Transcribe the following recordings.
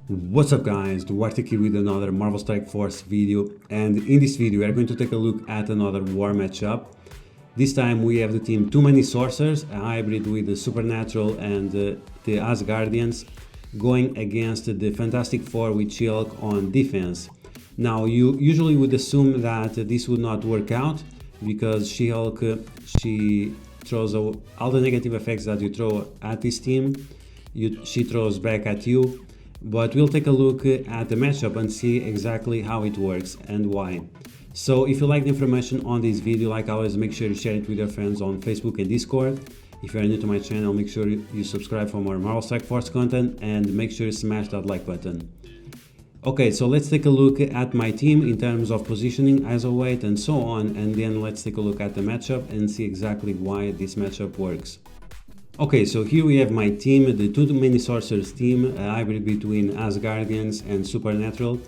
What's up guys, Duarte here with another Marvel Strike Force video, and in this video we are going to take a look at another war matchup. This time we have the team Too Many Sorcerers, a hybrid with the Supernatural and the Asgardians, going against the Fantastic Four with She-Hulk on defense. Now you usually would assume that this would not work out, because She-Hulk, she throws all the negative effects that you throw at this team, she throws back at you. But we'll take a look at the matchup and see exactly how it works and why. So if you like the information on this video, like always, make sure you share it with your friends on Facebook and Discord. If you are new to my channel, make sure you subscribe for more Marvel Strike Force content and make sure you smash that like button. Okay, so let's take a look at my team in terms of positioning, ISO weight and so on, and then let's take a look at the matchup and see exactly why this matchup works. Okay, so here we have my team, the Too Many Sorcerers team, a hybrid between Asgardians and Supernatural.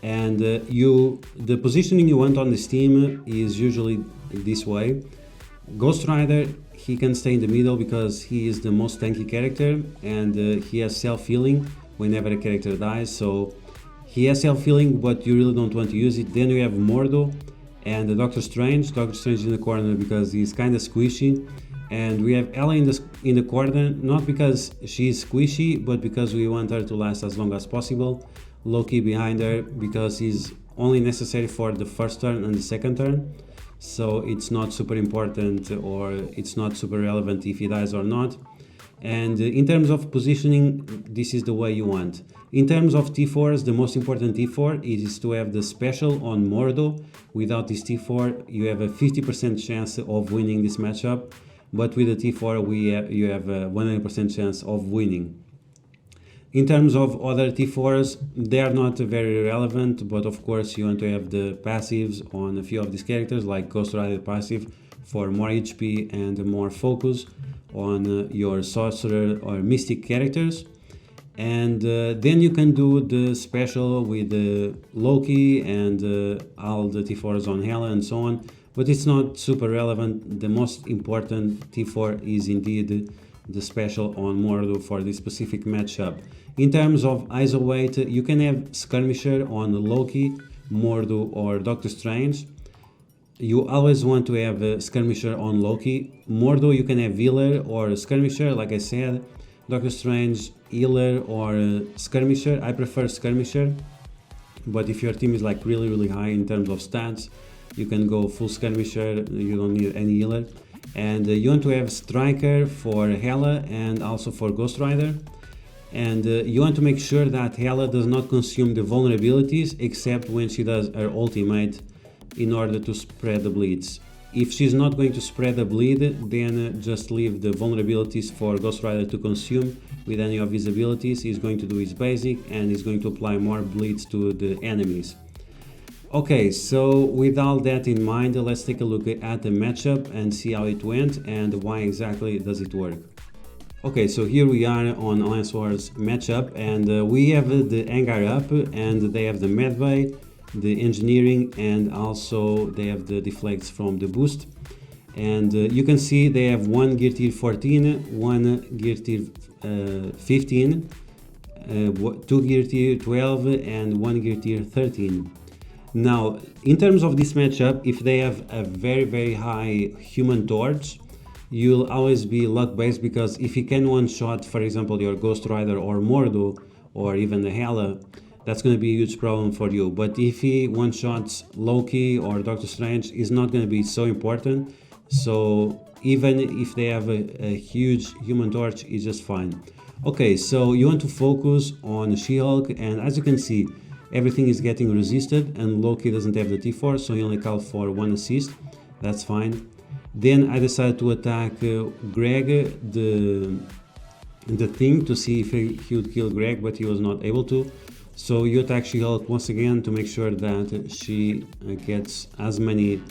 And the positioning you want on this team is usually this way. Ghost Rider, he can stay in the middle because he is the most tanky character, and he has self-healing whenever a character dies. So he has self-healing, but you really don't want to use it. Then we have Mordo and Doctor Strange. Doctor Strange in the corner because he's kind of squishy. And we have Ella in the corner, not because she's squishy, but because we want her to last as long as possible. Loki behind her because he's only necessary for the first turn and the second turn. So it's not super important, or it's not super relevant if he dies or not. And in terms of positioning, this is the way you want. In terms of T4s, the most important T4 is to have the special on Mordo. Without this T4, you have a 50% chance of winning this matchup. But with the T4 you have a 100% chance of winning. In terms of other T4s, they are not very relevant, but of course you want to have the passives on a few of these characters, like Ghost Rider passive for more HP and more focus on your Sorcerer or Mystic characters. And then you can do the special with Loki and all the T4s on Hela and so on. But it's not super relevant. The most important T4 is indeed the special on Mordo for this specific matchup. In terms of ISO weight, you can have Skirmisher on Loki, Mordo or Doctor Strange. You always want to have a Skirmisher on Loki. Mordo you can have Healer or Skirmisher, like I said. Doctor Strange, Healer or Skirmisher. I prefer Skirmisher, but if your team is like really high in terms of stats, you can go full Skirmisher, you don't need any healer. And you want to have Striker for Hela and also for Ghost Rider. And you want to make sure that Hela does not consume the vulnerabilities except when she does her ultimate in order to spread the bleeds. If she's not going to spread the bleed, then just leave the vulnerabilities for Ghost Rider to consume with any of his abilities. He's going to do his basic and he's going to apply more bleeds to the enemies. Okay, so with all that in mind, let's take a look at the matchup and see how it went and why exactly does it work. Okay, so here we are on Alliance Wars matchup, and we have the hangar up, and they have the medbay, the engineering, and also they have the deflects from the boost. And you can see they have one gear tier 14, one gear tier 15, two gear tier 12, and one gear tier 13. Now, in terms of this matchup, if they have a very high Human Torch, you'll always be luck-based, because if he can one-shot, for example, your Ghost Rider or Mordo, or even the Hela, that's going to be a huge problem for you. But if he one-shots Loki or Doctor Strange, it's not going to be so important. So even if they have a huge Human Torch, it's just fine. Okay, so you want to focus on She-Hulk, and as you can see, everything is getting resisted, and Loki doesn't have the T4, so he only called for one assist. That's fine. Then I decided to attack Greg, the thing, to see if he would kill Greg, but he was not able to. So you attack She-Hulk once again to make sure that she gets as many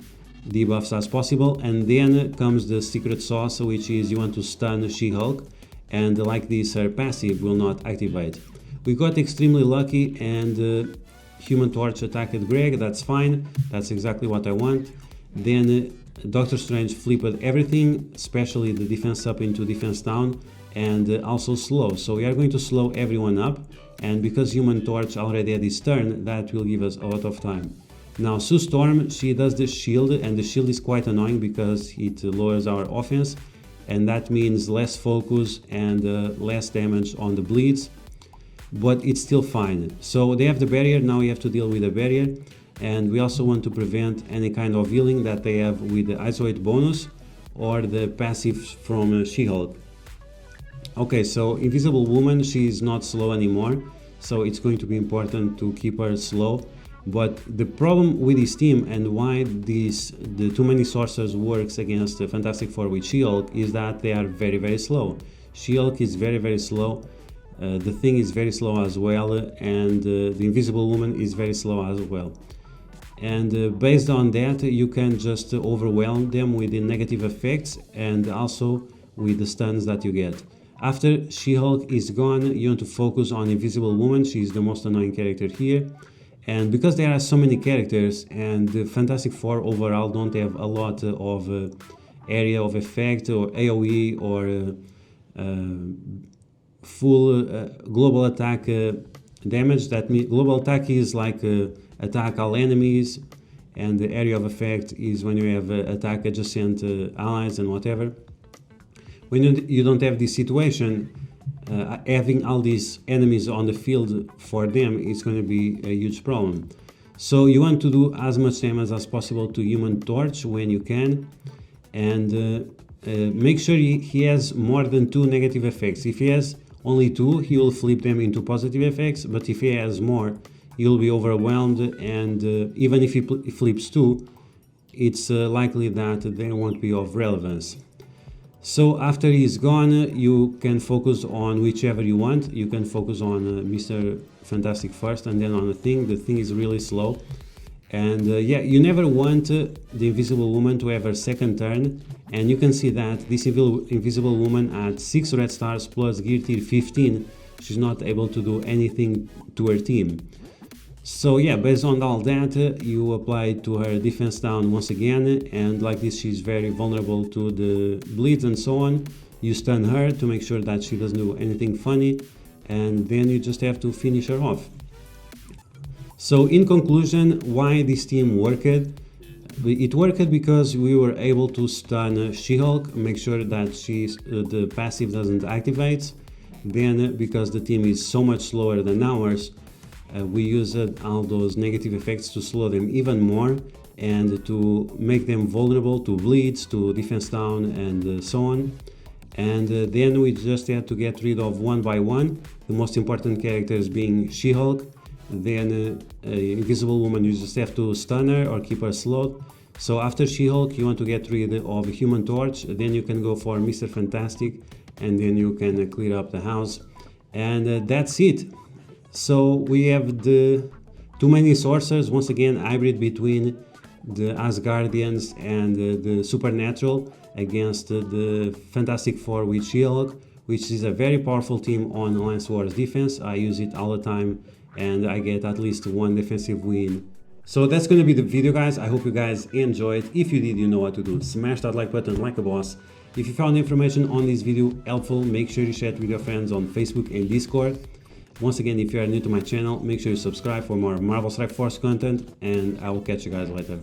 debuffs as possible. And then comes the secret sauce, which is you want to stun She-Hulk, and like this, her passive will not activate. We got extremely lucky, and Human Torch attacked Greg. That's fine, that's exactly what I want. Then Doctor Strange flipped everything, especially the defense up into defense down, and also slow. So we are going to slow everyone up, and because Human Torch already had his turn, that will give us a lot of time. Now Sue Storm, she does the shield, and the shield is quite annoying because it lowers our offense, and that means less focus and less damage on the bleeds, but it's still fine. So they have the barrier, now we have to deal with the barrier, and we also want to prevent any kind of healing that they have with the isolate bonus or the passive from She-Hulk. Okay, so Invisible Woman, she's not slow anymore, so it's going to be important to keep her slow. But the problem with this team and why the too many sorcerers works against the Fantastic Four with She-Hulk is that they are very, very slow. She-Hulk is very, very slow. The Thing is very slow as well, and the Invisible Woman is very slow as well. And based on that, you can just overwhelm them with the negative effects and also with the stuns that you get. After She-Hulk is gone, you want to focus on Invisible Woman. She's the most annoying character here. And because there are so many characters and the Fantastic Four overall don't have a lot of area of effect or AoE or full global attack damage, that means global attack is like attack all enemies, and the area of effect is when you have attack adjacent allies and whatever. When you don't have this situation, having all these enemies on the field for them is going to be a huge problem. So you want to do as much damage as possible to Human Torch when you can, and make sure he has more than 2 negative effects. If he has only 2, he will flip them into positive effects, but if he has more, you'll be overwhelmed, and even if he flips 2, it's likely that they won't be of relevance. So after he's gone, you can focus on whichever you want. You can focus on Mr. Fantastic first and then on the Thing. The Thing is really slow. And yeah, you never want the Invisible Woman to have her second turn. And you can see that this Invisible Woman at 6 red stars plus gear tier 15, she's not able to do anything to her team. So yeah, based on all that, you apply to her defense down once again, and like this she's very vulnerable to the bleeds and so on. You stun her to make sure that she doesn't do anything funny, and then you just have to finish her off. So in conclusion, why this team worked? It worked because we were able to stun She-Hulk, make sure that the passive doesn't activate. Then because the team is so much slower than ours, we used all those negative effects to slow them even more and to make them vulnerable to bleeds, to defense down, and so on. And then we just had to get rid of one by one, the most important characters being She-Hulk. Then Invisible Woman, you just have to stun her or keep her slowed. So after She-Hulk, you want to get rid of Human Torch, then you can go for Mr. Fantastic, and then you can clear up the house. And that's it. So we have the too many sorcerers, once again hybrid between the Asgardians and the Supernatural against the Fantastic Four with She-Hulk, which is a very powerful team on Alliance Wars defense. I use it all the time and I get at least 1 defensive win. So that's going to be the video, guys. I hope you guys enjoyed. If you did, you know what to do. Smash that like button like a boss. If you found information on this video helpful, make sure you share it with your friends on Facebook and Discord. Once again, if you are new to my channel, make sure you subscribe for more Marvel Strike Force content, and I will catch you guys later.